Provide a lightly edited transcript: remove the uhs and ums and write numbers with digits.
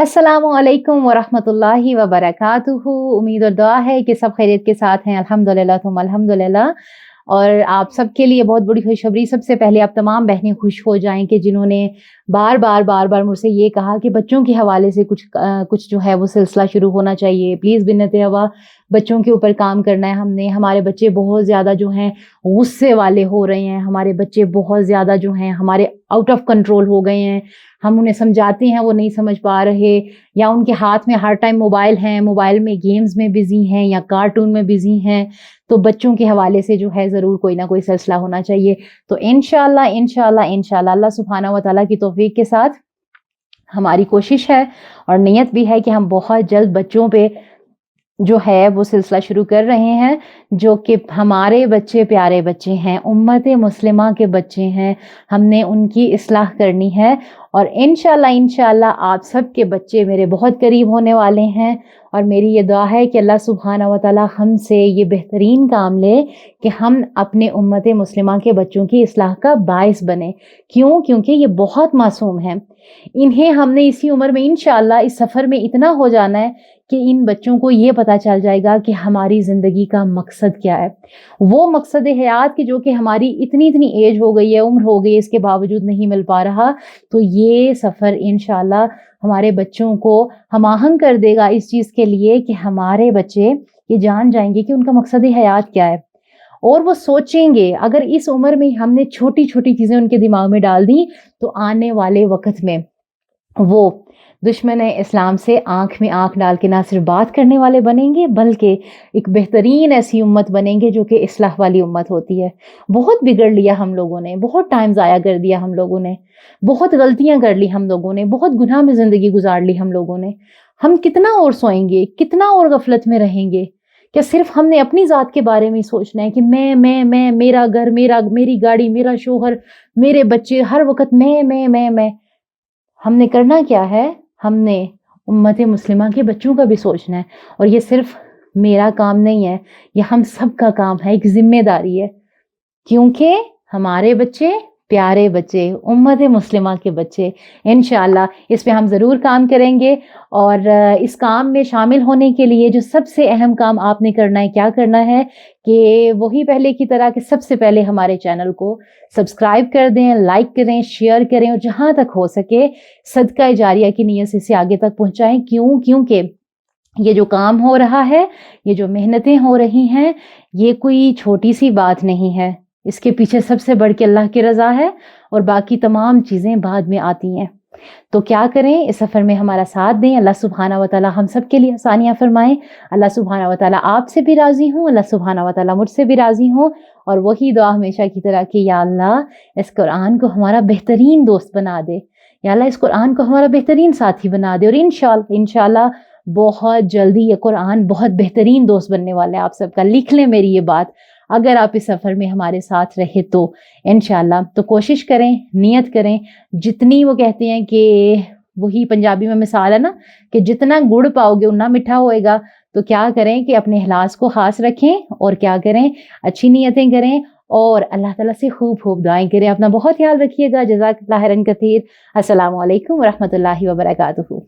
अस्सलामु अलैकुम वरहमतुल्लाहि वबरकातुहू। उम्मीद और दुआ है कि सब खैरियत के साथ हैं। अल्हम्दुलिल्लाह तुम अल्हम्दुलिल्लाह। और आप सबके लिए बहुत बड़ी खुशखबरी। सबसे पहले आप तमाम बहनें खुश हो जाएं कि जिन्होंने बार बार मुझसे ये कहा कि बच्चों के हवाले से कुछ जो है वो सिलसिला शुरू होना चाहिए। प्लीज़ बिन्नत हवा, बच्चों के ऊपर काम करना है हमने। हमारे बच्चे बहुत ज़्यादा जो हैं गुस्से वाले हो रहे हैं, हमारे बच्चे बहुत ज़्यादा जो हैं हमारे आउट ऑफ कंट्रोल हो गए हैं। हम उन्हें समझाते हैं वो नहीं समझ पा रहे, या उनके हाथ में हर टाइम मोबाइल हैं, मोबाइल में गेम्स में बिज़ी हैं या कार्टून में बिज़ी हैं। तो बच्चों के हवाले से जो है ज़रूर कोई ना कोई सिलसिला होना चाहिए। तो इंशाअल्लाह अल्लाह सुब्हानहू व तआला की तौफीक के साथ हमारी कोशिश है और नियत भी है कि हम बहुत जल्द बच्चों पे जो है वो सिलसिला शुरू कर रहे हैं, जो कि हमारे बच्चे प्यारे बच्चे हैं, उम्मत मुस्लिमा के बच्चे हैं। हमने उनकी इस्लाह करनी है और इंशाअल्लाह आप सब के बच्चे मेरे बहुत करीब होने वाले हैं। और मेरी ये दुआ है कि अल्लाह सुब्हानहू व तआला हमसे ये बेहतरीन काम ले कि हम अपने उम्मत मुस्लिमा के बच्चों की इस्लाह का बाइस बने। क्यों? क्योंकि ये बहुत मासूम हैं। इन्हें हमने इसी उम्र में इंशाअल्लाह इस सफ़र में इतना हो जाना है कि इन बच्चों को ये पता चल जाएगा कि हमारी ज़िंदगी का मकसद क्या है। वो मकसद हयात कि जो कि हमारी इतनी एज हो गई है, उम्र हो गई है, इसके बावजूद नहीं मिल पा रहा। तो ये सफ़र इंशाअल्लाह हमारे बच्चों को हम-आहंग कर देगा इस चीज़ के लिए कि हमारे बच्चे ये जान जाएँगे कि उनका मकसद हयात क्या है। और वो सोचेंगे, अगर इस उम्र में हमने छोटी-छोटी चीज़ें उनके दिमाग में डाल दी, तो आने वाले वक़्त में वो दुश्मन इस्लाम से आँख में आँख डाल के ना सिर्फ बात करने वाले बनेंगे, बल्कि एक बेहतरीन ऐसी उम्मत बनेंगे जो कि इस्लाह वाली उम्मत होती है। बहुत बिगड़ लिया हम लोगों ने, बहुत टाइम ज़ाया कर दिया हम लोगों ने, बहुत गलतियाँ कर ली हम लोगों ने, बहुत गुनाह में ज़िंदगी गुजार ली हम लोगों ने। हम कितना और सोएंगे, कितना और गफलत में रहेंगे? क्या सिर्फ हमने अपनी ज़ात के बारे में ही सोचना है कि मैं, मेरा घर, मेरी गाड़ी, मेरा शोहर, मेरे बच्चे, हर वक़्त मैं। हमने करना क्या है? हमने उम्मत मुस्लिमा के बच्चों का भी सोचना है। और ये सिर्फ मेरा काम नहीं है, ये हम सब का काम है, एक ज़िम्मेदारी है। क्योंकि हमारे बच्चे प्यारे बच्चे, उम्मत मुस्लिमा के बच्चे। इंशाअल्लाह इस पे हम ज़रूर काम करेंगे। और इस काम में शामिल होने के लिए जो सबसे अहम काम आपने करना है, क्या करना है कि वही पहले की तरह कि सबसे पहले हमारे चैनल को सब्सक्राइब कर दें, लाइक करें, शेयर करें और जहाँ तक हो सके सदका जारिया की नीयत से इसे आगे तक पहुँचाएँ। क्यों? क्योंकि ये जो काम हो रहा है, ये जो मेहनतें हो रही हैं, ये कोई छोटी सी बात नहीं है। इसके पीछे सबसे बढ़ के अल्लाह की रज़ा है और बाकी तमाम चीज़ें बाद में आती हैं। तो क्या करें, इस सफ़र में हमारा साथ दें। अल्लाह सुब्हानहू व तआला हम सब के लिए आसानियाँ फ़रमाएँ। अल्लाह सुब्हानहू व तआला आपसे भी राज़ी हों, अल्लाह सुब्हानहू व तआला मुझसे भी राज़ी हों। और वही दुआ हमेशा की तरह कि या अल्लाह इस कुरान को हमारा बेहतरीन दोस्त बना दे, या अल्लाह इस कुरान को हमारा बेहतरीन साथी बना दे। और इंशाअल्लाह बहुत जल्दी ये कुरान बहुत बेहतरीन दोस्त बनने वाला है आप सबका। लिख लें मेरी ये बात, अगर आप इस सफ़र में हमारे साथ रहे तो इंशाअल्लाह। तो कोशिश करें, नियत करें, जितनी वो कहते हैं कि वही पंजाबी में मिसाल है ना कि जितना गुड़ पाओगे उतना मीठा होएगा। तो क्या करें कि अपने इखलास को ख़ास रखें और क्या करें, अच्छी नियतें करें और अल्लाह ताला से खूब दुआएं करें। अपना बहुत ख्याल रखिएगा। जज़ाकल्लाह खैरन कसीर। अस्सलामु अलैकुम व रहमतुल्लाहि व बरकातुहू।